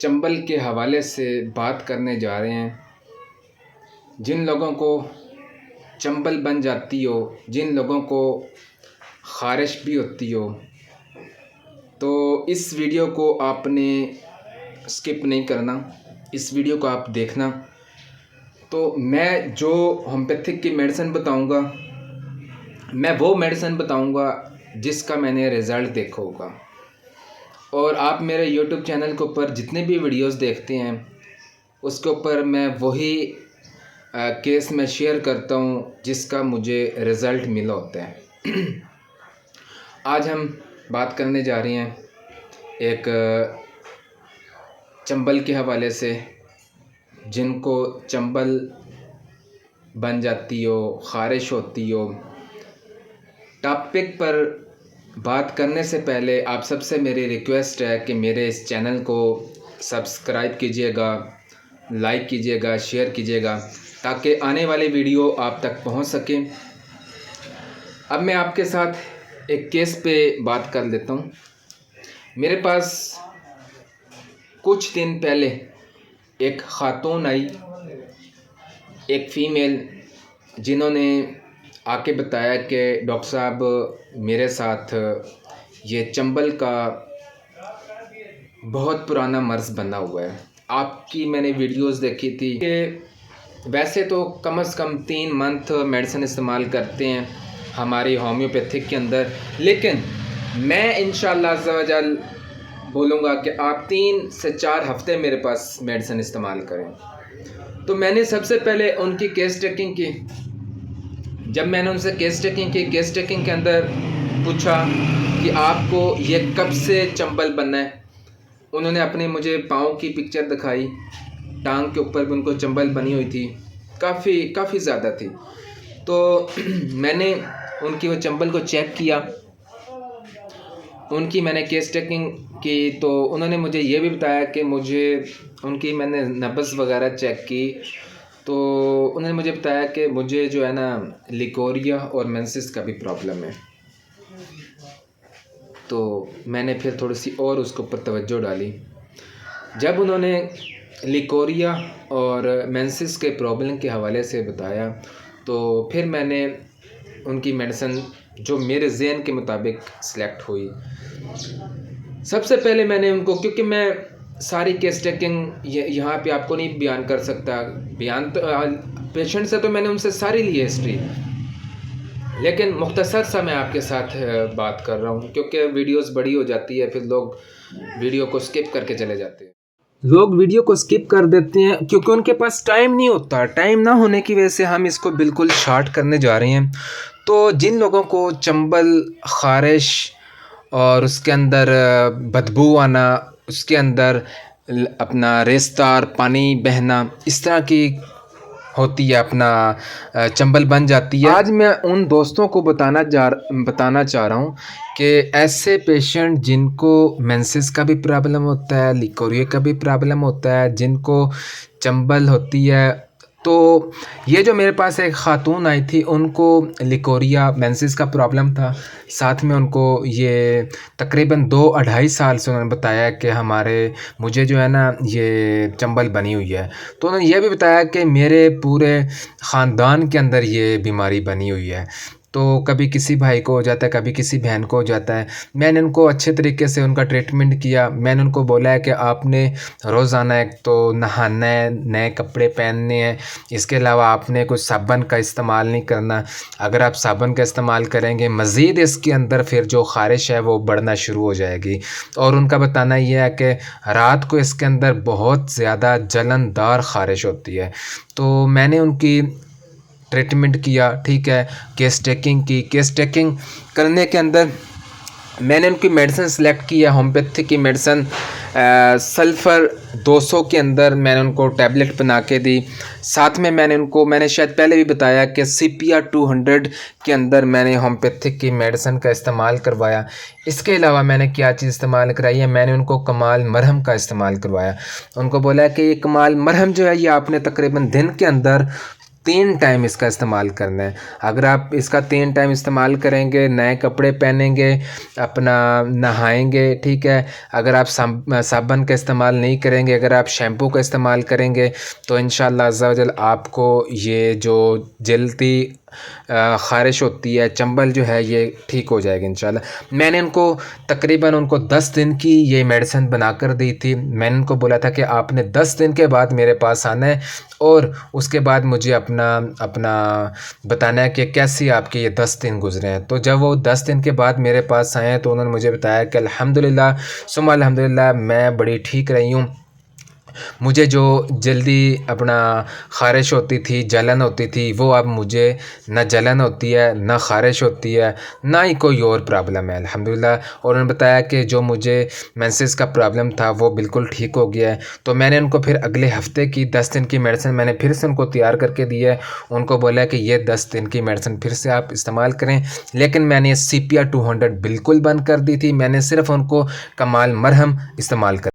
چنبل کے حوالے سے بات کرنے جا رہے ہیں۔ جن لوگوں کو چنبل بن جاتی ہو، جن لوگوں کو خارش بھی ہوتی ہو، تو اس ویڈیو کو آپ نے سکپ نہیں کرنا، اس ویڈیو کو آپ دیکھنا۔ تو میں جو ہومیوپیتھک کی میڈیسن بتاؤں گا، میں وہ میڈیسن بتاؤں گا جس کا میں نے رزلٹ دیکھا ہوگا۔ اور آپ میرے یوٹیوب چینل کے اوپر جتنے بھی ویڈیوز دیکھتے ہیں، اس کے اوپر میں وہی کیس میں شیئر کرتا ہوں جس کا مجھے رزلٹ ملا ہوتا ہے۔ آج ہم بات کرنے جا رہے ہیں ایک چنبل کے حوالے سے، جن کو چنبل بن جاتی ہو، خارش ہوتی ہو۔ ٹاپک پر بات کرنے سے پہلے آپ سب سے میری ریکویسٹ ہے کہ میرے اس چینل کو سبسکرائب کیجئے گا، لائک کیجئے گا، شیئر کیجئے گا، تاکہ آنے والی ویڈیو آپ تک پہنچ سکیں۔ اب میں آپ کے ساتھ ایک کیس پہ بات کر لیتا ہوں۔ میرے پاس کچھ دن پہلے ایک خاتون آئی، ایک فیمیل، جنہوں نے آ کے بتایا کہ ڈاکٹر صاحب میرے ساتھ یہ چنبل کا بہت پرانا مرض بنا ہوا ہے۔ آپ کی میں نے ویڈیوز دیکھی تھی کہ ویسے تو کم از کم 3 منتھ میڈیسن استعمال کرتے ہیں ہماری ہومیوپیتھک کے اندر، لیکن میں انشاءاللہ عز و جل بولوں گا کہ آپ 3 سے 4 ہفتے میرے پاس میڈیسن استعمال کریں۔ تو میں نے سب سے پہلے ان کی کیس ٹیکنگ کی۔ جب میں نے ان سے کیس ٹیکنگ کی، کیس ٹیکنگ کے اندر پوچھا کہ آپ کو یہ کب سے چنبل بننا ہے، انہوں نے اپنے مجھے پاؤں کی پکچر دکھائی، ٹانگ کے اوپر بھی ان کو چنبل بنی ہوئی تھی، کافی زیادہ تھی۔ تو میں نے ان کی وہ چنبل کو چیک کیا، ان کی میں نے کیس ٹیکنگ کی، تو انہوں نے مجھے یہ بھی بتایا کہ مجھے ان کی میں نے نبض وغیرہ چیک کی، تو انہوں نے مجھے بتایا کہ مجھے جو ہے نا لیکوریا اور مینسس کا بھی پرابلم ہے۔ تو میں نے پھر تھوڑی سی اور اس کے اوپر توجہ ڈالی۔ جب انہوں نے لیکوریا اور مینسس کے پرابلم کے حوالے سے بتایا، تو پھر میں نے ان کی میڈیسن جو میرے ذہن کے مطابق سلیکٹ ہوئی۔ سب سے پہلے میں نے ان کو، کیونکہ میں ساری کیس ٹیکنگ یہاں پہ آپ کو نہیں بیان کر سکتا، تو پیشنٹ سے تو میں نے ان سے ساری لی ہے ہسٹری، لیکن مختصر سا میں آپ کے ساتھ بات کر رہا ہوں، کیونکہ ویڈیوز بڑی ہو جاتی ہے، پھر لوگ ویڈیو کو سکپ کر کے چلے جاتے ہیں۔ لوگ ویڈیو کو سکپ کر دیتے ہیں کیونکہ ان کے پاس ٹائم نہیں ہوتا۔ ٹائم نہ ہونے کی وجہ سے ہم اس کو بالکل شارٹ کرنے جا رہے ہیں۔ تو جن لوگوں کو چنبل، خارش اور اس کے اندر بدبو آنا، اس کے اندر اپنا ریستار پانی بہنا، اس طرح کی ہوتی ہے، اپنا چنبل بن جاتی ہے، آج میں ان دوستوں کو بتانا چاہ رہا ہوں کہ ایسے پیشنٹ جن کو مینسس کا بھی پرابلم ہوتا ہے، لیکوریا کا بھی پرابلم ہوتا ہے، جن کو چنبل ہوتی ہے، تو یہ جو میرے پاس ایک خاتون آئی تھی، ان کو لیکوریا، مینسس کا پرابلم تھا، ساتھ میں ان کو یہ تقریباً 2-2.5 سال سے انہوں نے بتایا کہ مجھے جو ہے نا یہ چنبل بنی ہوئی ہے۔ تو انہوں نے یہ بھی بتایا کہ میرے پورے خاندان کے اندر یہ بیماری بنی ہوئی ہے، تو کبھی کسی بھائی کو ہو جاتا ہے، کبھی کسی بہن کو ہو جاتا ہے۔ میں نے ان کو اچھے طریقے سے ان کا ٹریٹمنٹ کیا۔ میں نے ان کو بولا ہے کہ آپ نے روزانہ ایک تو نہانا ہے، نئے کپڑے پہننے ہیں، اس کے علاوہ آپ نے کوئی صابن کا استعمال نہیں کرنا۔ اگر آپ صابن کا استعمال کریں گے، مزید اس کے اندر پھر جو خارش ہے وہ بڑھنا شروع ہو جائے گی۔ اور ان کا بتانا یہ ہے کہ رات کو اس کے اندر بہت زیادہ جلندار خارش ہوتی ہے۔ تو میں نے ان کی ٹریٹمنٹ کیا، ٹھیک ہے، کیس ٹیکنگ کی۔ کیس ٹیکنگ کرنے کے اندر میں نے ان کی میڈیسن سلیکٹ کی ہے، ہومیوپیتھک کی میڈیسن سلفر 200 کے اندر میں نے ان کو ٹیبلٹ بنا کے دی۔ ساتھ میں میں نے شاید پہلے بھی بتایا کہ CPR 200 کے اندر میں نے ہومیوپیتھک کی میڈیسن کا استعمال کروایا۔ اس کے علاوہ میں نے کیا چیز استعمال کرائی ہے، میں نے ان کو کمال مرہم کا استعمال کروایا۔ ان کو بولا ہے کہ یہ کمال مرہم جو ہے یہ آپ نے تقریباً دن کے اندر 3 ٹائم اس کا استعمال کرنا ہے۔ اگر آپ اس کا 3 ٹائم استعمال کریں گے، نئے کپڑے پہنیں گے، اپنا نہائیں گے، ٹھیک ہے، اگر آپ صابن کا استعمال نہیں کریں گے، اگر آپ شیمپو کا استعمال کریں گے تو انشاءاللہ عز و جل آپ کو یہ جو جلدی خارش ہوتی ہے، چنبل جو ہے، یہ ٹھیک ہو جائے گا انشاءاللہ۔ میں نے ان کو تقریباً 10 دن کی یہ میڈیسن بنا کر دی تھی۔ میں نے ان کو بولا تھا کہ آپ نے 10 دن کے بعد میرے پاس آنا ہے اور اس کے بعد مجھے اپنا بتانا ہے کہ کیسی آپ کے یہ 10 دن گزرے ہیں۔ تو جب وہ 10 دن کے بعد میرے پاس آئے ہیں تو انہوں نے مجھے بتایا کہ الحمدللہ ثم الحمدللہ میں بڑی ٹھیک رہی ہوں۔ مجھے جو جلدی اپنا خارش ہوتی تھی، جلن ہوتی تھی، وہ اب مجھے نہ جلن ہوتی ہے، نہ خارش ہوتی ہے، نہ ہی کوئی اور پرابلم ہے الحمدللہ۔ اور انہوں نے بتایا کہ جو مجھے مینسز کا پرابلم تھا وہ بالکل ٹھیک ہو گیا ہے۔ تو میں نے ان کو پھر اگلے ہفتے کی 10 دن کی میڈیسن میں نے پھر سے ان کو تیار کر کے دی ہے۔ ان کو بولا کہ یہ 10 دن کی میڈیسن پھر سے آپ استعمال کریں، لیکن میں نے CPR 200 بالکل بند کر دی تھی۔ میں نے صرف ان کو کمال مرہم استعمال کر